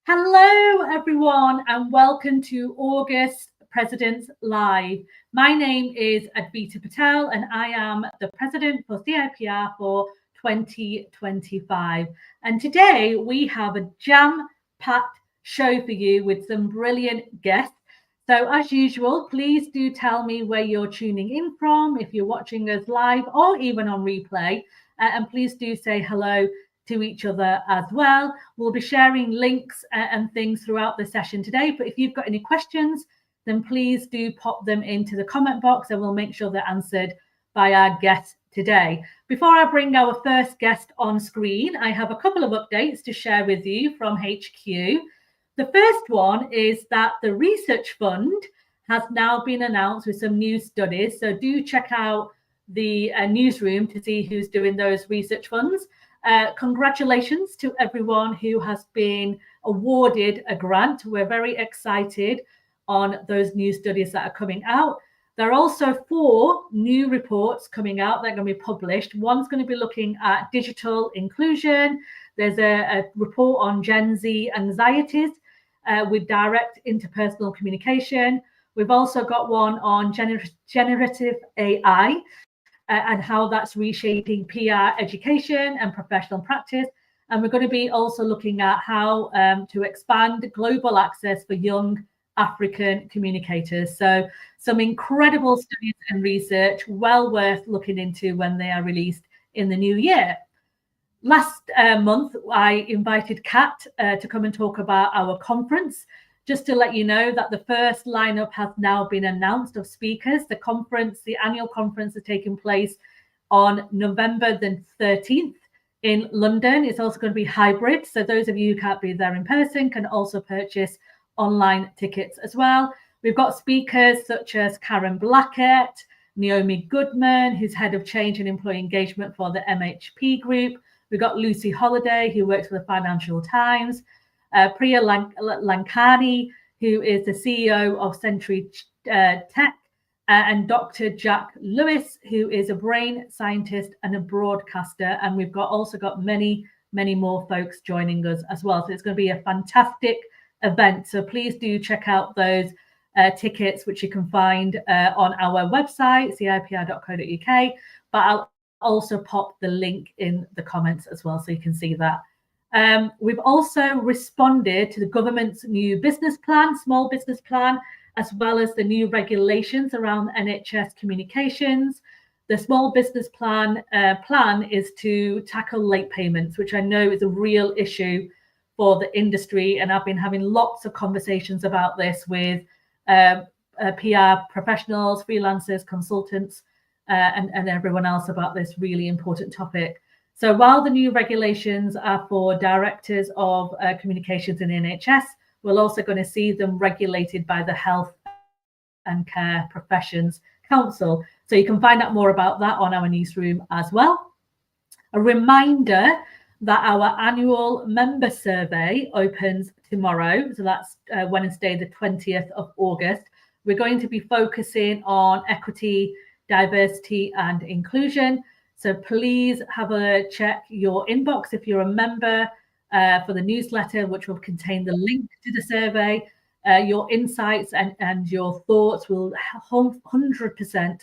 Hello, everyone, and welcome to August Presidents Live. My name is Advita Patel, and I am the President for CIPR for 2025. And today we have a jam-packed show for you with some brilliant guests. So as usual, please do tell me where you're tuning in from, if you're watching us live or even on replay. And please do say hello to each other as well. We'll be sharing links and things throughout the session today. But if you've got any questions, then please do pop them into the comment box and we'll make sure they're answered by our guest today. Before I bring our first guest on screen, I have a couple of updates to share with you from HQ. The first one is that the research fund has now been announced with some new studies. So do check out the newsroom to see who's doing those research funds. Congratulations to everyone who has been awarded a grant. We're very excited on those new studies that are coming out. There are also 4 new reports coming out that are going to be published. One's going to be looking at digital inclusion. There's a report on Gen Z anxieties with direct interpersonal communication. We've also got one on generative AI and how that's reshaping PR education and professional practice. And we're going to be also looking at how to expand global access for young African communicators. So some incredible studies and research, well worth looking into when they are released in the new year. Last month, I invited Kat to come and talk about our conference. Just to let you know that the first lineup has now been announced of speakers. The annual conference is taking place on November the 13th in London. It's also going to be hybrid. So those of you who can't be there in person can also purchase online tickets as well. We've got speakers such as Karen Blackett, Naomi Goodman, who's head of change and employee engagement for the MHP group. We've got Lucy Holiday, who works for the Financial Times. Priya Lankani, who is the CEO of Century Tech, and Dr. Jack Lewis, who is a brain scientist and a broadcaster. And we've also got many, many more folks joining us as well. So it's going to be a fantastic event. So please do check out those tickets, which you can find on our website, cipr.co.uk. But I'll also pop the link in the comments as well, so you can see that. We've also responded to the government's new business plan, small business plan, as well as the new regulations around NHS communications. The small business plan is to tackle late payments, which I know is a real issue for the industry. And I've been having lots of conversations about this with PR professionals, freelancers, consultants, and everyone else about this really important topic. So while the new regulations are for directors of communications in the NHS, we're also going to see them regulated by the Health and Care Professions Council. So you can find out more about that on our newsroom as well. A reminder that our annual member survey opens tomorrow. So that's Wednesday, the 20th of August. We're going to be focusing on equity, diversity and inclusion. So please have a check your inbox if you're a member for the newsletter, which will contain the link to the survey. Your insights and your thoughts will 100%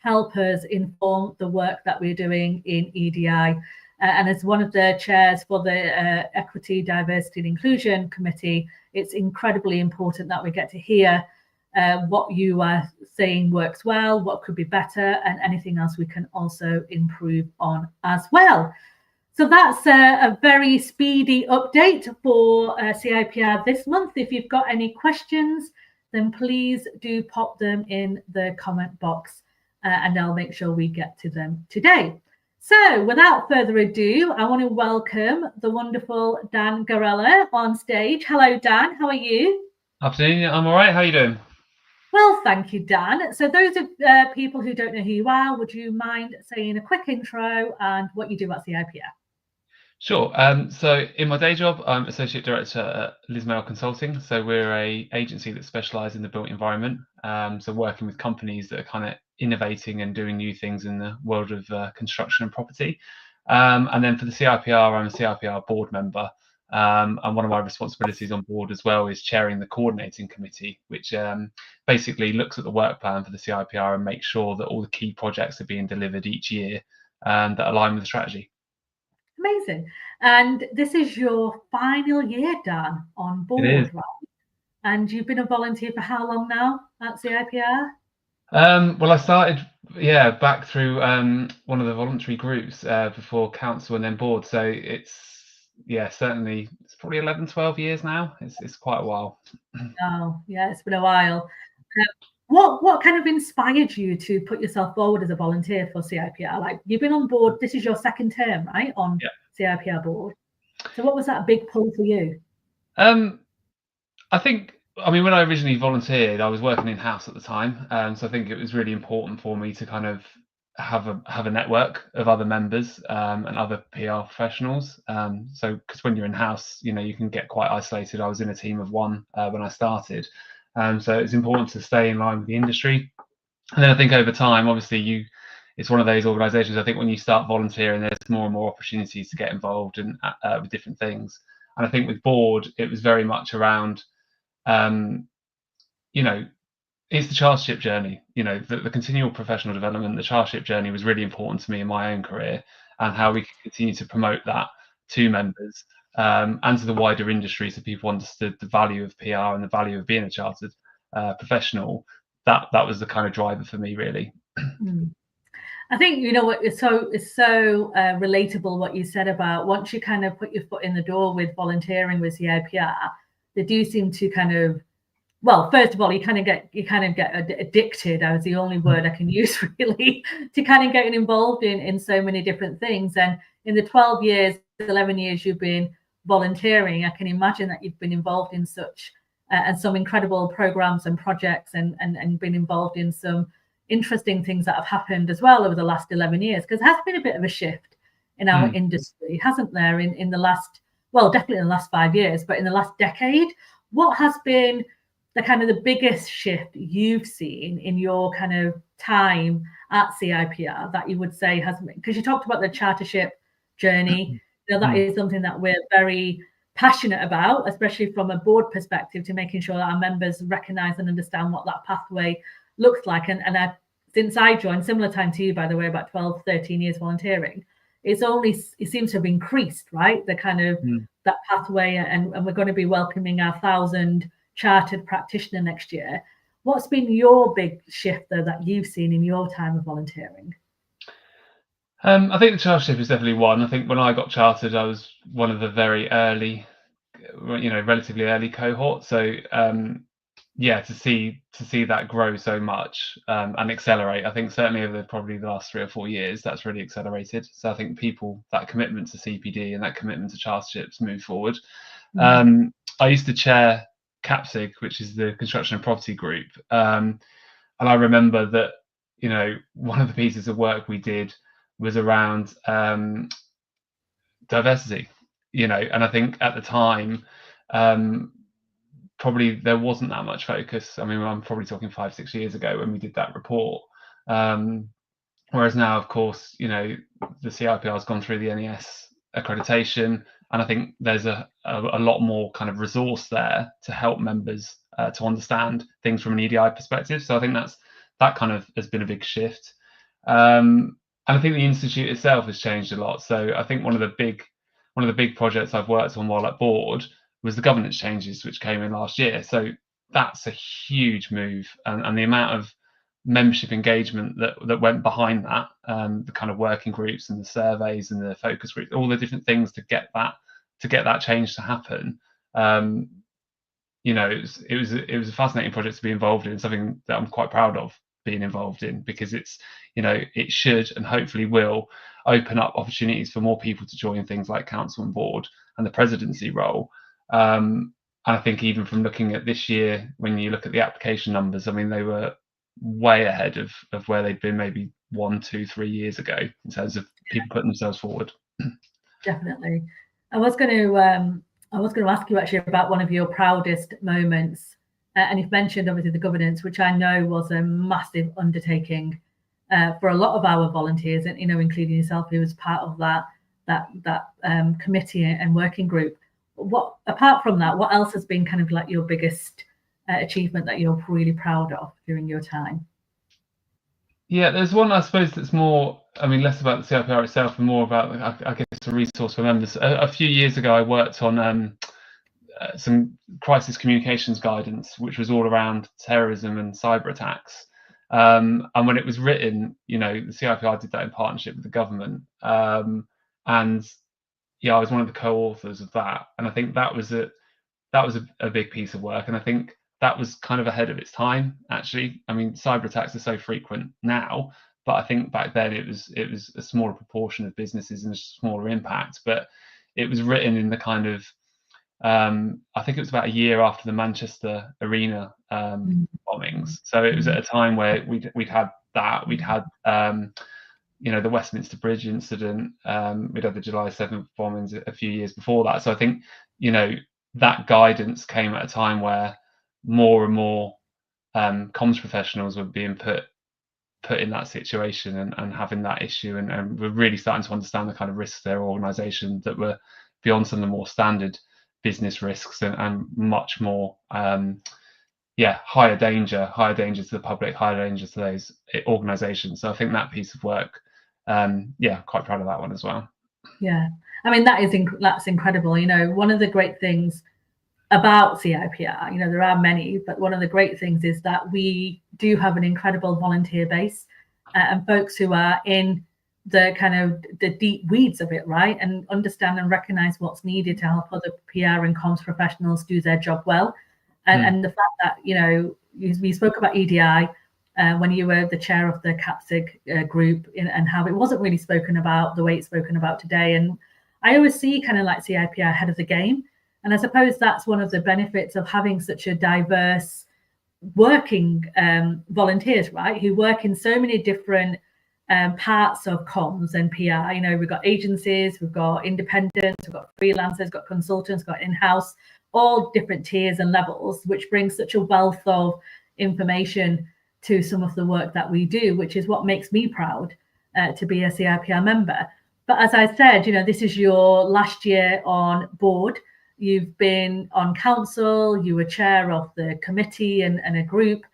help us inform the work that we're doing in EDI. And as one of the chairs for the Equity, Diversity and Inclusion Committee, it's incredibly important that we get to hear what you are saying works well, what could be better, and anything else we can also improve on as well. So that's a very speedy update for CIPR this month. If you've got any questions, then please do pop them in the comment box and I'll make sure we get to them today. So without further ado, I want to welcome the wonderful Dan Garella on stage. Hello, Dan. How are you? Afternoon. I'm all right. How are you doing? Well, thank you, Dan. So those of people who don't know who you are, would you mind saying a quick intro and what you do at CIPR? Sure. So in my day job, I'm Associate Director at Lismail Consulting. So we're an agency that specialises in the built environment. So working with companies that are kind of innovating and doing new things in the world of construction and property. And then for the CIPR, I'm a CIPR board member. And one of my responsibilities on board as well is chairing the coordinating committee, which basically looks at the work plan for the CIPR and makes sure that all the key projects are being delivered each year that align with the strategy. Amazing. And this is your final year, Dan, on board, right? And you've been a volunteer for how long now at CIPR? Well, I started, back through one of the voluntary groups before council and then board. So certainly it's probably 11, 12 years now. It's quite a while. Oh, yeah, it's been a while. What kind of inspired you to put yourself forward as a volunteer for CIPR? Like, you've been on board, this is your second term, right, on CIPR board. So what was that big pull for you? I think, when I originally volunteered, I was working in-house at the time. So I think it was really important for me to kind of have a network of other members and other PR professionals. So because when you're in-house, you can get quite isolated. I was in a team of one when I started. So it's important to stay in line with the industry. And then I think over time, obviously, it's one of those organisations. I think when you start volunteering, there's more and more opportunities to get involved in with different things. And I think with board, it was very much around, it's the chartership journey. The continual professional development, the chartership journey was really important to me in my own career, and how we can continue to promote that to members and to the wider industry, so people understood the value of PR and the value of being a chartered professional. That was the kind of driver for me, really. I think what it's so relatable what you said about once you kind of put your foot in the door with volunteering with CIPR, they do seem to kind of, well, first of all, you kind of get addicted. That was the only word I can use, really, to kind of getting involved in so many different things. And in the 12 years, 11 years you've been volunteering, I can imagine that you've been involved in such and some incredible programs and projects, and been involved in some interesting things that have happened as well over the last 11 years, because there has been a bit of a shift in our industry, hasn't there, in the last, well, definitely in the last 5 years, but in the last decade. What has been the kind of the biggest shift you've seen in your kind of time at CIPR that you would say has, because you talked about the chartership journey, that is something that we're very passionate about, especially from a board perspective, to making sure that our members recognise and understand what that pathway looks like. And since I joined, similar time to you, by the way, about 12, 13 years volunteering, it seems to have increased, right? The kind of that pathway, and we're going to be welcoming our 1,000 chartered practitioner next year. What's been your big shift though that you've seen in your time of volunteering? I think the chartership is definitely one. I think when I got chartered, I was one of the very early, relatively early cohort. So to see that grow so much and accelerate, I think certainly over probably the last 3 or 4 years, that's really accelerated. So I think that commitment to CPD and that commitment to charterships move forward. I used to chair CAPSIG, which is the Construction and Property Group, and I remember that one of the pieces of work we did was around diversity, and I think at the time probably there wasn't that much focus. I'm probably talking 5-6 years ago when we did that report, whereas now, of course, the CIPR has gone through the NES accreditation, and I think there's a lot more kind of resource there to help members to understand things from an EDI perspective. So I think that kind of has been a big shift. And I think the institute itself has changed a lot. So I think one of the big projects I've worked on while at board was the governance changes which came in last year. So that's a huge move, and the amount of membership engagement that went behind that, the kind of working groups and the surveys and the focus groups, all the different things to get that change to happen. It was a fascinating project to be involved in, something that I'm quite proud of being involved in, because it's it should and hopefully will open up opportunities for more people to join things like council and board and the presidency role. And I think even from looking at this year, when you look at the application numbers, they were way ahead of where they'd been maybe 1, 2, 3 years ago in terms of people putting themselves forward. Definitely. I was going to ask you actually about one of your proudest moments, and you've mentioned obviously the governance, which I know was a massive undertaking for a lot of our volunteers, and including yourself, who was part of that committee and working group. what, apart from that, what else has been kind of like your biggest achievement that you're really proud of during your time? Yeah, there's one, I suppose, that's more, I mean, less about the CIPR itself and more about, I guess, a resource for members. A few years ago, I worked on some crisis communications guidance, which was all around terrorism and cyber attacks. And when it was written, the CIPR did that in partnership with the government. And yeah, I was one of the co-authors of that. And I think that was a big piece of work. And I think that was kind of ahead of its time, actually. I mean, cyber attacks are so frequent now, but I think back then it was a smaller proportion of businesses and a smaller impact. But it was written in the kind of I think it was about a year after the Manchester Arena bombings. So it was at a time where we'd had that, we'd had the Westminster Bridge incident, we'd had the July 7th bombings a few years before that. So I think that guidance came at a time where more and more comms professionals were being put in that situation and having that issue, and we're really starting to understand the kind of risks their organisation that were beyond some of the more standard business risks and much more higher danger to the public, higher danger to those organisations. So I think that piece of work, quite proud of that one as well. Yeah, I mean, that's incredible. One of the great things about CIPR, there are many, but one of the great things is that we do have an incredible volunteer base and folks who are in the kind of the deep weeds of it, right, and understand and recognize what's needed to help other PR and comms professionals do their job well. And the fact that we spoke about EDI when you were the chair of the CAPSIG group, and how it wasn't really spoken about the way it's spoken about today. And I always see kind of like CIPR ahead of the game. And I suppose that's one of the benefits of having such a diverse working volunteers, right, who work in so many different parts of comms and PR. We've got agencies, we've got independents, we've got freelancers, we've got consultants, we've got in-house, all different tiers and levels, which brings such a wealth of information to some of the work that we do, which is what makes me proud to be a CIPR member. But as I said, this is your last year on board. You've been on council, you were chair of the committee and a group,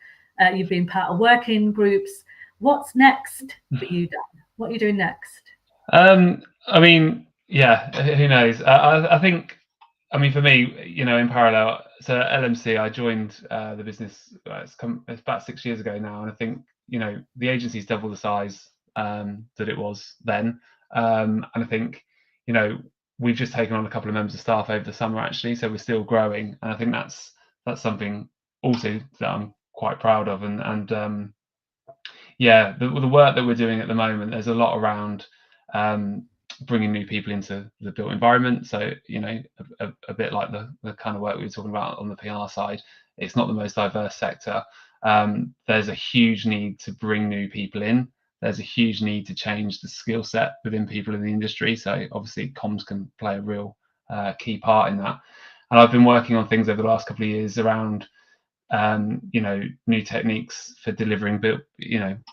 you've been part of working groups. What's next for you, Dan? What are you doing next? I mean, who knows? I think, for me, in parallel, so at LMC, I joined the business, it's about 6 years ago now, and I think, the agency's double the size that it was then. And I think, we've just taken on a couple of members of staff over the summer, actually, so we're still growing, and I think that's something also that I'm quite proud of. And the work that we're doing at the moment, there's a lot around bringing new people into the built environment. So a bit like the kind of work we were talking about on the PR side, it's not the most diverse sector. There's a huge need to bring new people in. There's a huge need to change the skill set within people in the industry. So obviously comms can play a real key part in that. And I've been working on things over the last couple of years around new techniques for delivering built,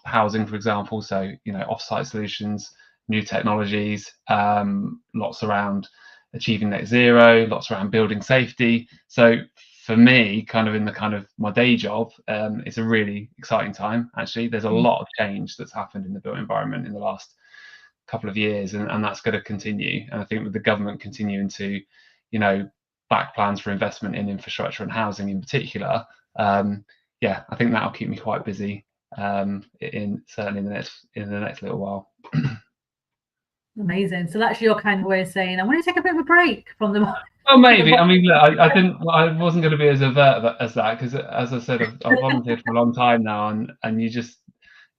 housing, for example. So off-site solutions, new technologies, lots around achieving net zero, lots around building safety. So for me, kind of in the kind of my day job, it's a really exciting time, actually. There's a lot of change that's happened in the built environment in the last couple of years, and that's going to continue. And I think with the government continuing to, back plans for investment in infrastructure and housing in particular, I think that'll keep me quite busy, certainly in the next little while. Amazing. So that's your kind of way of saying, I want to take a bit of a break from the. Well, maybe. I mean, look, I wasn't going to be as overt as that, because, as I said, I've volunteered for a long time now, and you just,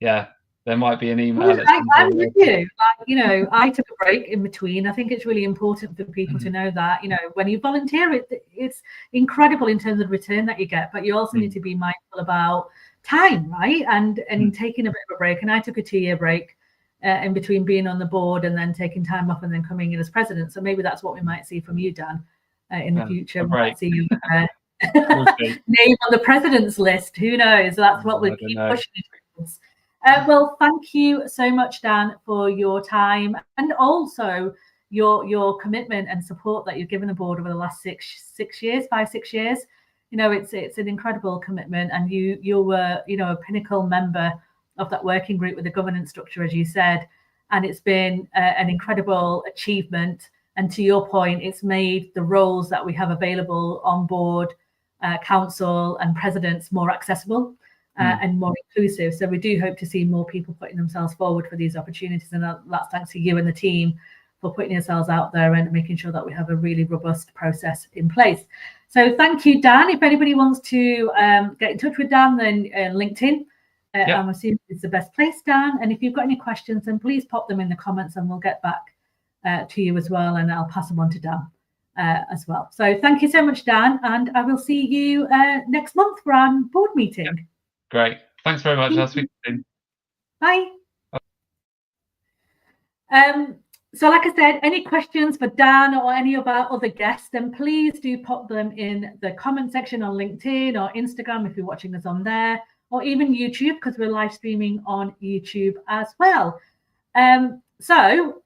there might be an email. I'm with you. I took a break in between. I think it's really important for people to know that, when you volunteer, it's incredible in terms of return that you get, but you also need to be mindful about time, right? And taking a bit of a break. And I took a 2-year break in between being on the board and then taking time off and then coming in as president. So maybe that's what we might see from you, Dan, in the future. We might see you name on the president's list. Who knows? That's what we'll keep pushing towards. Well, thank you so much, Dan, for your time, and also your commitment and support that you've given the board over the last 6 years, 5-6 years. It's an incredible commitment, and you were a pinnacle member of that working group with the governance structure, as you said, and it's been an incredible achievement. And to your point, it's made the roles that we have available on board, council and presidents, more accessible and more inclusive. So we do hope to see more people putting themselves forward for these opportunities, and that's thanks to you and the team for putting yourselves out there and making sure that we have a really robust process in place. So thank you, Dan. If anybody wants to get in touch with Dan, then LinkedIn, I'm assuming it's the best place, Dan. And if you've got any questions, then please pop them in the comments and we'll get back to you as well, and I'll pass them on to Dan as well. So thank you so much, Dan, and I will see you next month for our board meeting. Yeah. Great. Thanks very much. I'll speak to you soon. Bye. So like I said, any questions for Dan or any of our other guests, then please do pop them in the comment section on LinkedIn or Instagram if you're watching us on there, or even YouTube, because we're live streaming on YouTube as well. So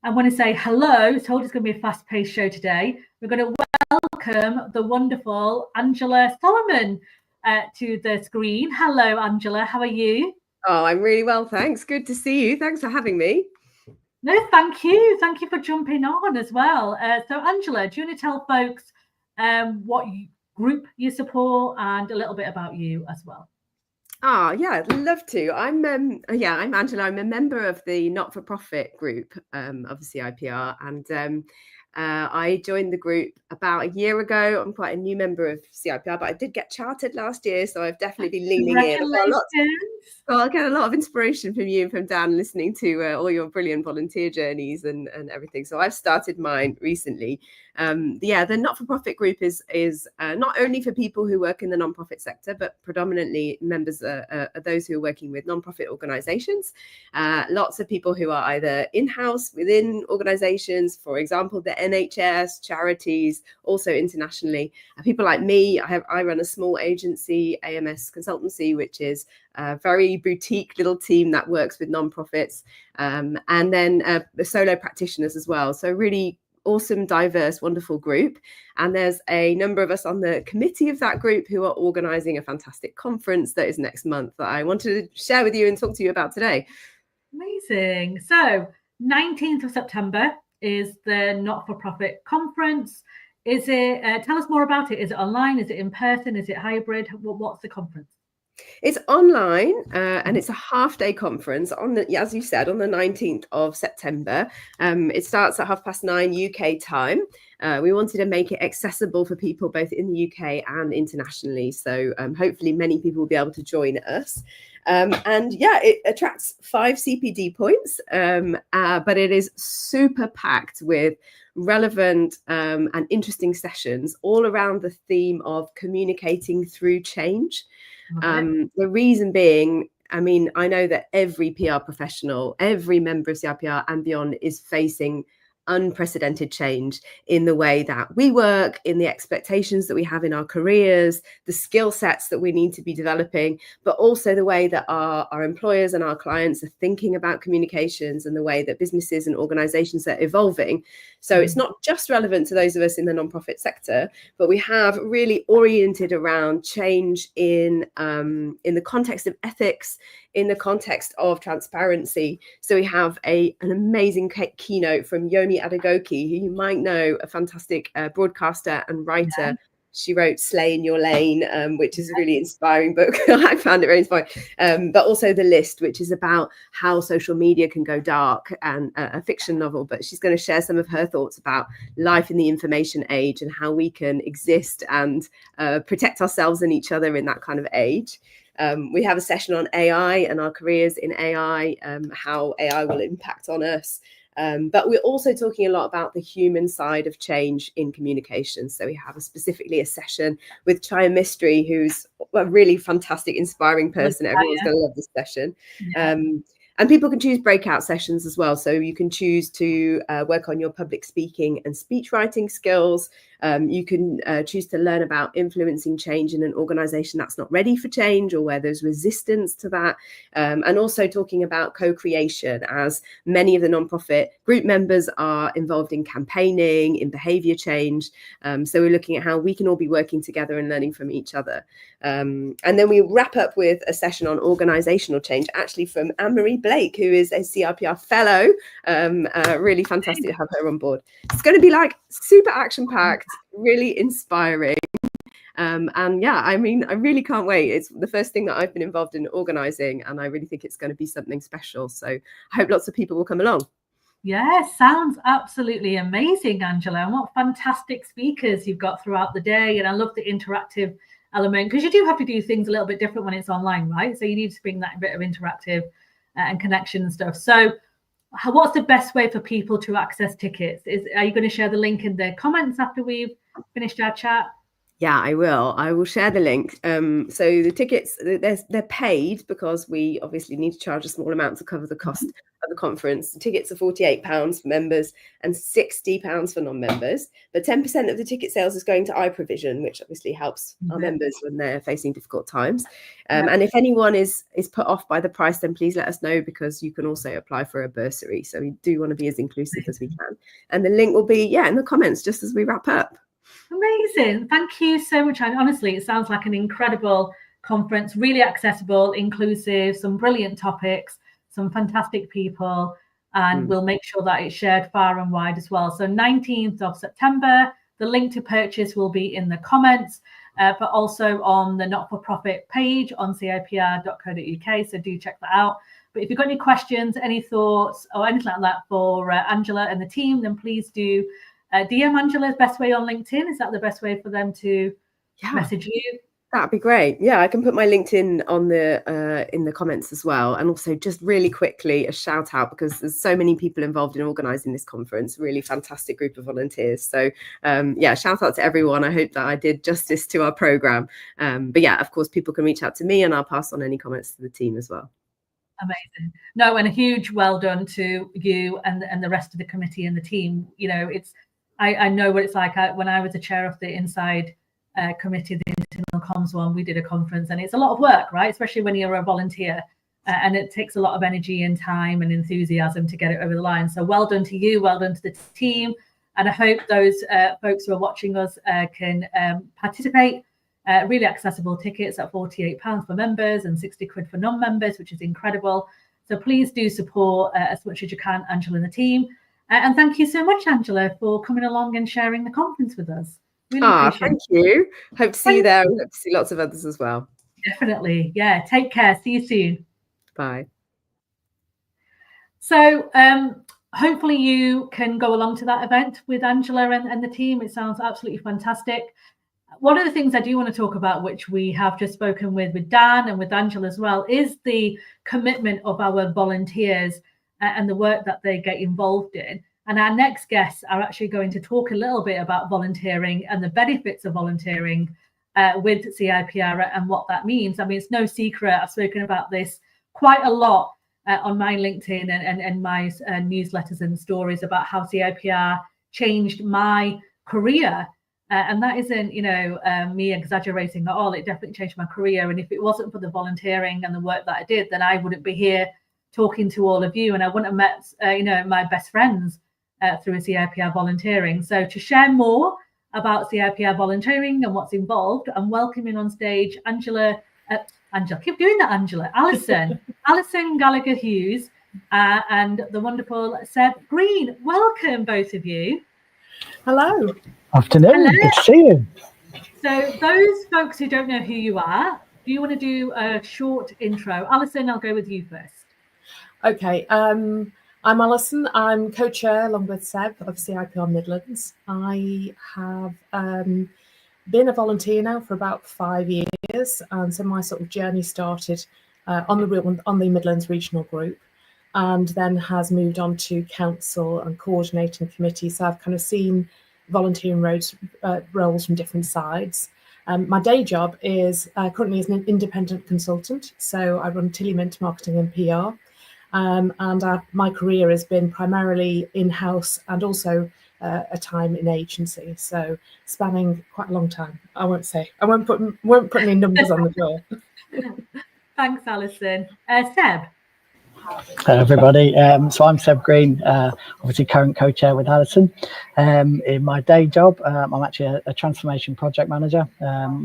I want to say hello. Told it's going to be a fast-paced show today. We're going to welcome the wonderful Angela Solomon to the screen. Hello, Angela. How are you? Oh, I'm really well, thanks. Good to see you. Thanks for having me. No, thank you. Thank you for jumping on as well. So, Angela, do you want to tell folks what group you support and a little bit about you as well? Ah, yeah, I'd love to. I'm Angela. I'm a member of the not-for-profit group of the CIPR, and I joined the group about a year ago. I'm quite a new member of CIPR, but I did get chartered last year, so I've definitely been leaning in. I'll get a lot of inspiration from you and from Dan, listening to all your brilliant volunteer journeys and everything. So I've started mine recently. The not-for-profit group is not only for people who work in the non-profit sector, but predominantly members are those who are working with non-profit organizations. Lots of people who are either in-house within organizations, for example, the NHS, charities, also internationally. People like me, I run a small agency, AMS Consultancy, which is a very boutique little team that works with non-profits, and then the solo practitioners as well. So really awesome, diverse, wonderful group. And there's a number of us on the committee of that group who are organizing a fantastic conference that is next month that I wanted to share with you and talk to you about today. Amazing. So 19th of September is the not-for-profit conference. Is it, tell us more about it. Is it online? Is it in person? Is it hybrid? What's the conference? It's online and it's a half-day conference as you said, on the 19th of September. It starts at 9:30 UK time. We wanted to make it accessible for people both in the UK and internationally. So hopefully many people will be able to join us. It attracts 5 CPD points, but it is super packed with relevant and interesting sessions all around the theme of communicating through change. The reason being, I mean, I know that every PR professional, every member of CIPR and beyond is facing unprecedented change in the way that we work, in the expectations that we have in our careers, the skill sets that we need to be developing, but also the way that our employers and our clients are thinking about communications and the way that businesses and organizations are evolving. So it's not just relevant to those of us in the nonprofit sector, but we have really oriented around change in the context of ethics, in the context of transparency. So we have an amazing keynote from Yomi Adegoke, who you might know, a fantastic broadcaster and writer. Yeah. She wrote Slay in Your Lane, which is a really inspiring book. I found it very inspiring. But also The List, which is about how social media can go dark, and a fiction novel. But she's going to share some of her thoughts about life in the information age and how we can exist and protect ourselves and each other in that kind of age. We have a session on AI and our careers in AI, how AI will impact on us. But we're also talking a lot about the human side of change in communication. So we have specifically a session with Chaya Mistry, who's a really fantastic, inspiring person. Everyone's going to love this session. Yeah. And people can choose breakout sessions as well. So you can choose to work on your public speaking and speech writing skills. You can choose to learn about influencing change in an organisation that's not ready for change or where there's resistance to that, and also talking about co-creation, as many of the nonprofit group members are involved in campaigning, in behaviour change. So we're looking at how we can all be working together and learning from each other. And then we wrap up with a session on organisational change, actually from Anne-Marie Blake, who is a CIPR fellow. Really fantastic to have her on board. It's going to be like super action-packed, really inspiring. And yeah, I mean, I really can't wait. It's the first thing that I've been involved in organising, and I really think it's going to be something special. So I hope lots of people will come along. Yeah, sounds absolutely amazing, Angela. And what fantastic speakers you've got throughout the day. And I love the interactive element, because you do have to do things a little bit different when it's online, right? So you need to bring that bit of interactive and connection and stuff. So what's the best way for people to access tickets? Are you going to share the link in the comments after we've finished our chat? Yeah, I will. I will share the link. So the tickets, they're paid because we obviously need to charge a small amount to cover the cost of the conference. The tickets are £48 for members and £60 for non-members. But 10% of the ticket sales is going to iProvision, which obviously helps our members when they're facing difficult times. And if anyone is put off by the price, then please let us know, because you can also apply for a bursary. So we do want to be as inclusive as we can. And the link will be, in the comments just as we wrap up. Amazing. Thank you so much. And honestly, it sounds like an incredible conference, really accessible, inclusive, some brilliant topics, some fantastic people, and we'll make sure that it's shared far and wide as well. So 19th of September, the link to purchase will be in the comments, but also on the not-for-profit page on CIPR.co.uk. So do check that out. But if you've got any questions, any thoughts or anything like that for Angela and the team, then please do DM Angela's best way on LinkedIn. Is that the best way for them to message you? That'd be great. Yeah, I can put my LinkedIn on the in the comments as well. And also just really quickly a shout out, because there's so many people involved in organising this conference, really fantastic group of volunteers. So shout out to everyone. I hope that I did justice to our programme. But yeah, of course, people can reach out to me and I'll pass on any comments to the team as well. Amazing. No, and a huge well done to you and the rest of the committee and the team. You know, I know what it's like. When I was the chair of the Inside committee, the internal comms one, we did a conference, and it's a lot of work, right? Especially when you're a volunteer, and it takes a lot of energy and time and enthusiasm to get it over the line. So well done to you, well done to the team, and I hope those folks who are watching us can participate. Really accessible tickets at £48 for members and £60 for non-members, which is incredible. So please do support as much as you can Angela and the team. And thank you so much, Angela, for coming along and sharing the conference with us. Really appreciate thank you. Hope to see you there. And hope to see lots of others as well. Definitely. Yeah. Take care. See you soon. Bye. So hopefully you can go along to that event with Angela and the team. It sounds absolutely fantastic. One of the things I do want to talk about, which we have just spoken with Dan and with Angela as well, is the commitment of our volunteers and the work that they get involved in. And our next guests are actually going to talk a little bit about volunteering and the benefits of volunteering with CIPR and what that means. I mean, it's no secret. I've spoken about this quite a lot on my LinkedIn and my newsletters and stories about how CIPR changed my career. And that isn't, me exaggerating at all. It definitely changed my career. And if it wasn't for the volunteering and the work that I did, then I wouldn't be here talking to all of you, and I wouldn't have met, my best friends through a CIPR volunteering. So to share more about CIPR volunteering and what's involved, I'm welcoming on stage Angela, keep doing that, Angela, Alison Gallagher Hughes, and the wonderful Seb Green. Welcome, both of you. Hello. Afternoon. Hello. Good to see you. So those folks who don't know who you are, do you want to do a short intro? Alison, I'll go with you first. Okay, I'm Alison. I'm co-chair along with Seb of CIPR Midlands. I have been a volunteer now for about 5 years, and so my sort of journey started on the Midlands Regional Group, and then has moved on to council and coordinating committees. So I've kind of seen volunteering roles from different sides. My day job is currently as an independent consultant, so I run Tilly Mint Marketing and PR. And my career has been primarily in-house and also a time in agency. So spanning quite a long time. I won't put any numbers on the door. Thanks, Alison. Seb. Hello, everybody. So I'm Seb Green, obviously current co-chair with Alison. In my day job, I'm actually a transformation project manager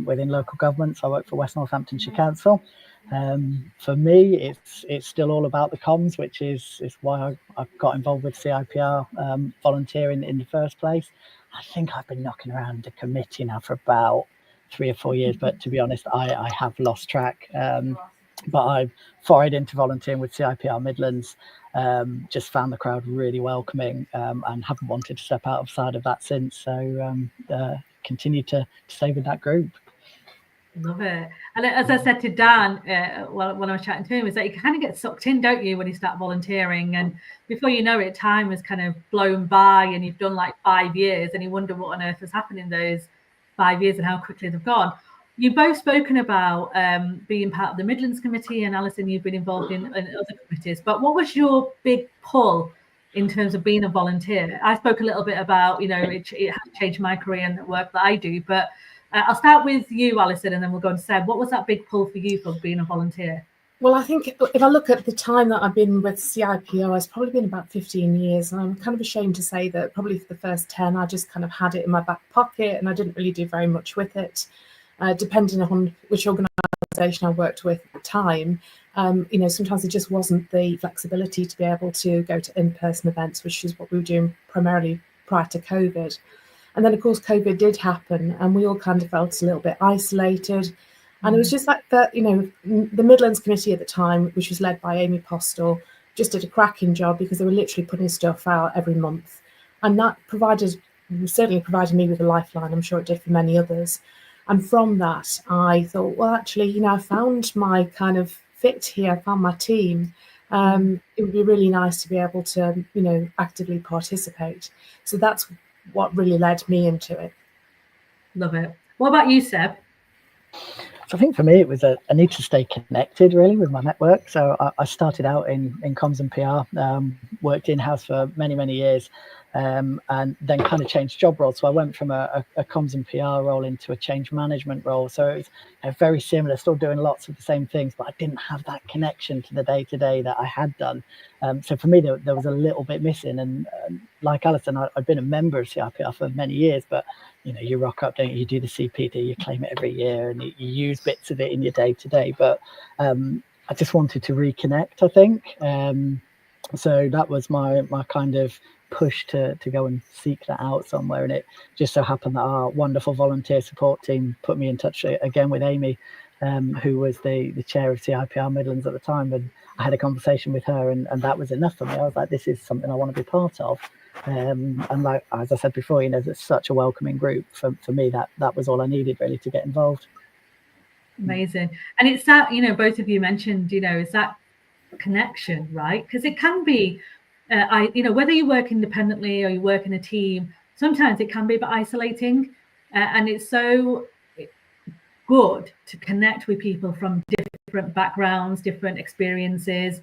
within local government. So I work for West Northamptonshire Council. For me, it's still all about the comms, which is why I got involved with CIPR volunteering in the first place. I think I've been knocking around the committee now for about 3 or 4 years, but to be honest, I have lost track. But I've forayed into volunteering with CIPR Midlands, just found the crowd really welcoming, and haven't wanted to step outside of that since. So continue to stay with that group. Love it. And as I said to Dan when I was chatting to him, is that you kind of get sucked in, don't you, when you start volunteering, and before you know it, time has kind of blown by and you've done like 5 years and you wonder what on earth has happened in those 5 years and how quickly they've gone. You've both spoken about being part of the Midlands Committee, and Alison, you've been involved in other committees, but what was your big pull in terms of being a volunteer? I spoke a little bit about, it has changed my career and the work that I do, but I'll start with you, Alison, and then we'll go on to Seb. What was that big pull for you for being a volunteer? Well, I think if I look at the time that I've been with CIPR, it's probably been about 15 years. And I'm kind of ashamed to say that probably for the first 10, I just kind of had it in my back pocket and I didn't really do very much with it. Depending on which organisation I worked with at the time, sometimes there just wasn't the flexibility to be able to go to in-person events, which is what we were doing primarily prior to COVID. And then, of course, COVID did happen and we all kind of felt a little bit isolated. And it was just like that, the Midlands Committee at the time, which was led by Amy Postle, just did a cracking job because they were literally putting stuff out every month. And that certainly provided me with a lifeline. I'm sure it did for many others. And from that, I thought, well, actually, I found my kind of fit here, I found my team. It would be really nice to be able to, actively participate. So that's what really led me into it. Love it. What about you, Seb? So I think for me, it was a need to stay connected really with my network. So I started out in comms and PR, worked in-house for many, many years, and then kind of changed job roles. So I went from a comms and PR role into a change management role. So it was very similar, still doing lots of the same things, but I didn't have that connection to the day-to-day that I had done. So for me, there was a little bit missing. And like Alison, I've been a member of CIPR for many years, but you rock up, don't you? You do the CPD, you claim it every year, and you use bits of it in your day-to-day. But I just wanted to reconnect, I think. So that was my kind of push to go and seek that out somewhere. And it just so happened that our wonderful volunteer support team put me in touch again with Amy, who was the chair of CIPR Midlands at the time. And I had a conversation with her, and that was enough for me. I was like, this is something I want to be part of. And like, as I said before, it's such a welcoming group. For me, that was all I needed really to get involved. Amazing. And it's that, both of you mentioned, is that connection, right? Because it can be, whether you work independently or you work in a team, sometimes it can be a bit isolating. And it's so good to connect with people from different backgrounds, different experiences,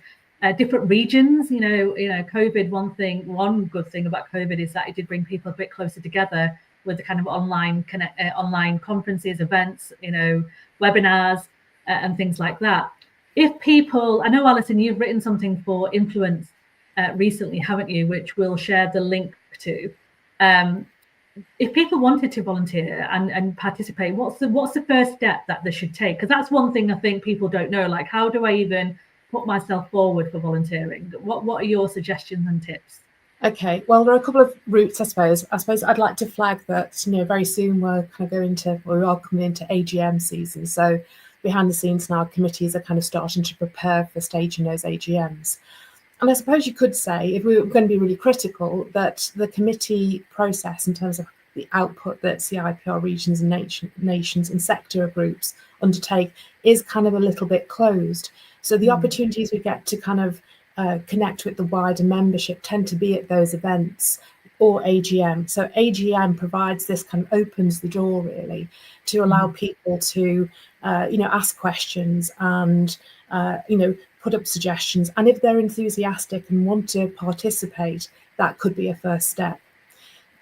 different regions. COVID, one good thing about COVID is that it did bring people a bit closer together with the kind of online conferences, events, webinars, and things like that. If people, I know, Alison, you've written something for Influence recently, haven't you, which we'll share the link to. If people wanted to volunteer and participate, what's the first step that they should take? Because that's one thing I think people don't know, like, how do I even put myself forward for volunteering? What are your suggestions and tips? Okay, well, there are a couple of routes, I suppose. I'd like to flag that, very soon we are coming into AGM season. So behind the scenes now, committees are kind of starting to prepare for staging those AGMs. And I suppose you could say, if we were going to be really critical, that the committee process in terms of the output that CIPR regions and nations and sector groups undertake is kind of a little bit closed. So the opportunities we get to kind of connect with the wider membership tend to be at those events or AGM. So AGM provides this, kind of opens the door really to allow people to, ask questions and, put up suggestions. And if they're enthusiastic and want to participate, that could be a first step.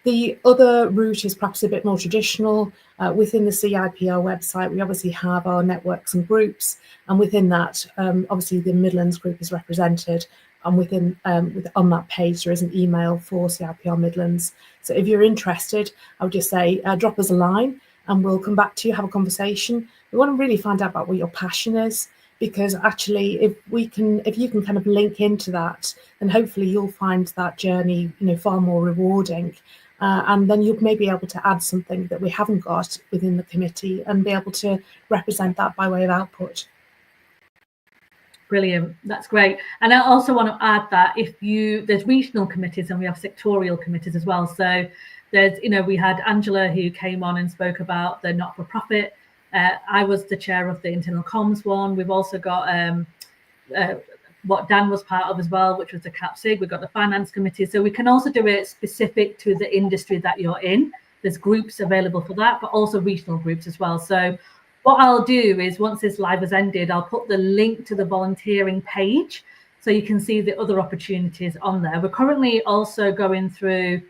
The other route is perhaps a bit more traditional. Within the CIPR website, we obviously have our networks and groups, and within that, obviously the Midlands group is represented, and within on that page there is an email for CIPR Midlands. So if you're interested, I would just say drop us a line and we'll come back to you, have a conversation. We want to really find out about what your passion is, because actually if you can kind of link into that, then hopefully you'll find that journey, you know, far more rewarding. And then you'll maybe be able to add something that we haven't got within the committee and be able to represent that by way of output. Brilliant, that's great. And I also want to add that there's regional committees and we have sectorial committees as well. So there's, you know, we had Angela who came on and spoke about the not-for-profit. I was the chair of the internal comms one. We've also got what Dan was part of as well, which was the CAPSIG. We've got the finance committee. So we can also do it specific to the industry that you're in. There's groups available for that, but also regional groups as well. So what I'll do is once this live has ended, I'll put the link to the volunteering page so you can see the other opportunities on there. We're currently also going through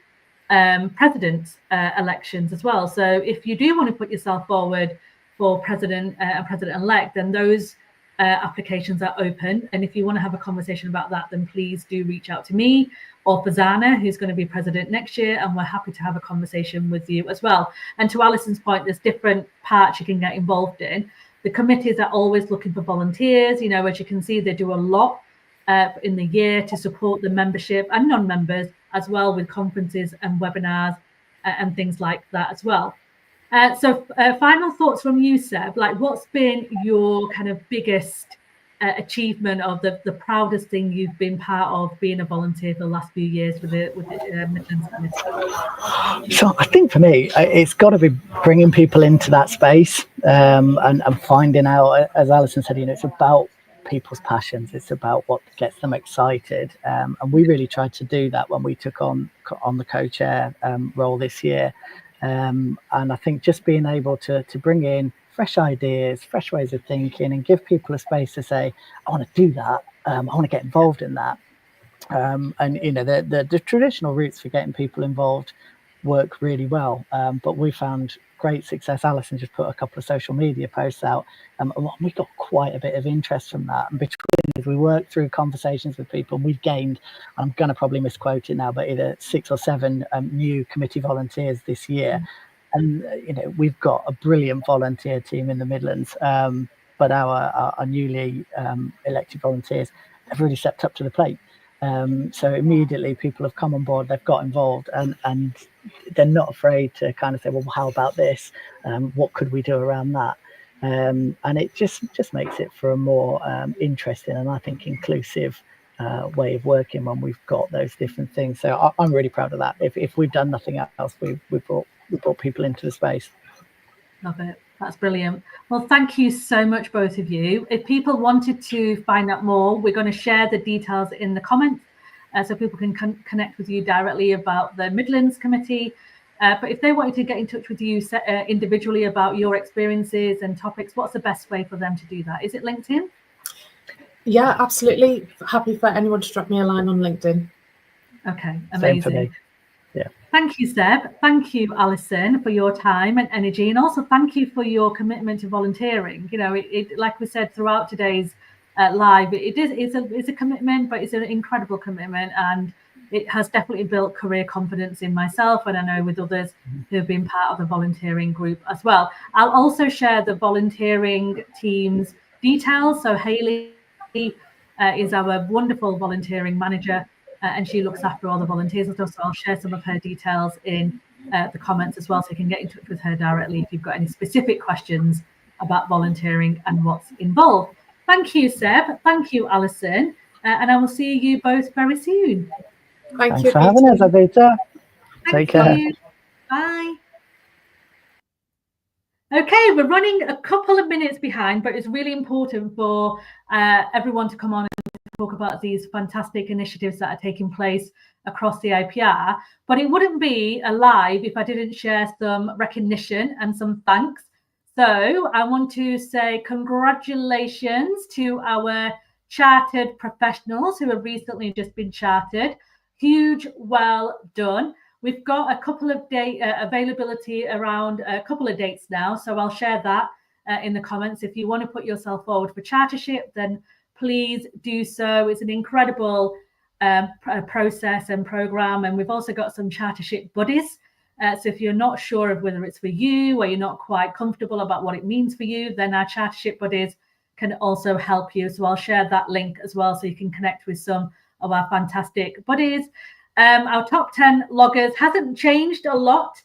president's elections as well. So if you do want to put yourself forward for president and president-elect, then those applications are open, and if you want to have a conversation about that, then please do reach out to me or Fazana, who's going to be president next year, and we're happy to have a conversation with you as well. And to Alison's point, there's different parts you can get involved in. The committees are always looking for volunteers. You know, as you can see, they do a lot in the year to support the membership and non-members as well, with conferences and webinars and things like that as well. So final thoughts from you, Seb, like what's been your kind of biggest achievement, of the proudest thing you've been part of being a volunteer for the last few years with the Midlands Committee? So I think for me, it's got to be bringing people into that space and finding out, as Alison said, you know, it's about people's passions. It's about what gets them excited. And we really tried to do that when we took on the co-chair role this year. And I think just being able to bring in fresh ideas, fresh ways of thinking, and give people a space to say, I want to do that. I want to get involved in that. And, you know, the traditional routes for getting people involved work really well. But we found great success. Alison just put a couple of social media posts out, and we got quite a bit of interest from that. And between as we worked through conversations with people, we've gained, I'm going to probably misquote it now, but either 6 or 7 new committee volunteers this year. And you know, we've got a brilliant volunteer team in the Midlands, but our newly elected volunteers have really stepped up to the plate. So immediately people have come on board, they've got involved, and they're not afraid to kind of say, well, how about this? What could we do around that? And it just makes it for a more interesting and I think inclusive way of working when we've got those different things. So I'm really proud of that. If we've done nothing else, we brought people into the space. Love it. That's brilliant. Well, thank you so much, both of you. If people wanted to find out more, we're going to share the details in the comments so people can connect with you directly about the Midlands Committee. But if they wanted to get in touch with you individually about your experiences and topics, what's the best way for them to do that? Is it LinkedIn? Yeah, absolutely. Happy for anyone to drop me a line on LinkedIn. Okay, amazing. Yeah. Thank you, Seb. Thank you, Alison, for your time and energy, and also thank you for your commitment to volunteering. You know, it like we said throughout today's live, it's a commitment, but it's an incredible commitment, and it has definitely built career confidence in myself, and I know with others who have been part of the volunteering group as well. I'll also share the volunteering team's details. So Hayley is our wonderful volunteering manager. And she looks after all the volunteers and stuff. So I'll share some of her details in the comments as well, so you can get in touch with her directly if you've got any specific questions about volunteering and what's involved. Thank you, Seb. Thank you, Alison. And I will see you both very soon. Thanks for having us, Advita. Take care. Bye. Okay, we're running a couple of minutes behind, but it's really important for everyone to come on talk about these fantastic initiatives that are taking place across the CIPR, but it wouldn't be a live if I didn't share some recognition and some thanks. So I want to say congratulations to our chartered professionals who have recently just been chartered. Huge well done. We've got a couple of date availability around a couple of dates now, so I'll share that in the comments. If you want to put yourself forward for chartership, then please do so. It's an incredible process and program, and we've also got some chartership buddies. So if you're not sure of whether it's for you or you're not quite comfortable about what it means for you, then our chartership buddies can also help you. So I'll share that link as well, so you can connect with some of our fantastic buddies. Our top 10 loggers hasn't changed a lot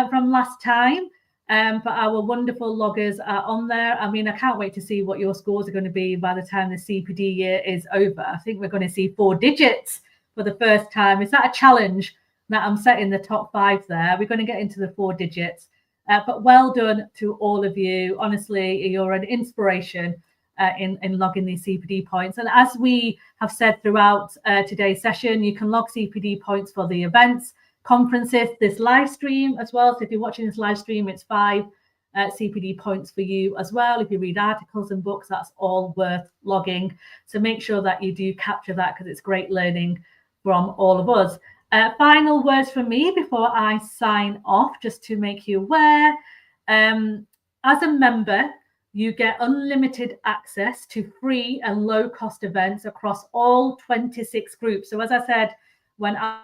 from last time, but our wonderful loggers are on there. I mean, I can't wait to see what your scores are going to be by the time the CPD year is over. I think we're going to see 4 digits for the first time. Is that a challenge that I'm setting the top 5 there? We're going to get into the 4 digits. But well done to all of you. Honestly, you're an inspiration in logging these CPD points. And as we have said throughout today's session, you can log CPD points for the events, conferences, this live stream as well. So if you're watching this live stream, it's 5 CPD points for you as well. If you read articles and books, that's all worth logging. So make sure that you do capture that, because it's great learning from all of us. Final words from me before I sign off, just to make you aware. As a member, you get unlimited access to free and low-cost events across all 26 groups. So as I said, when I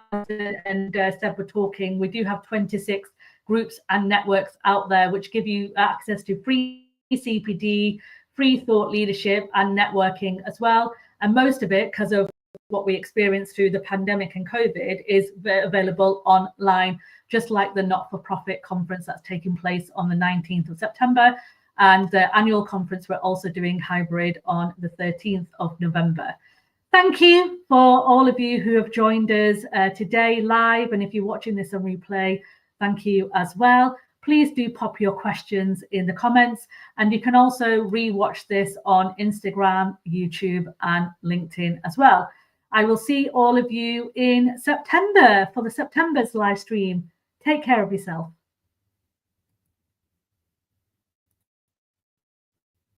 and Seb were talking, we do have 26 groups and networks out there which give you access to free CPD, free thought leadership and networking as well. And most of it, because of what we experienced through the pandemic and COVID, is available online, just like the not-for-profit conference that's taking place on the 19th of September. And the annual conference we're also doing hybrid on the 13th of November. Thank you for all of you who have joined us today live. And if you're watching this on replay, thank you as well. Please do pop your questions in the comments. And you can also re-watch this on Instagram, YouTube, and LinkedIn as well. I will see all of you in September for the September's live stream. Take care of yourself.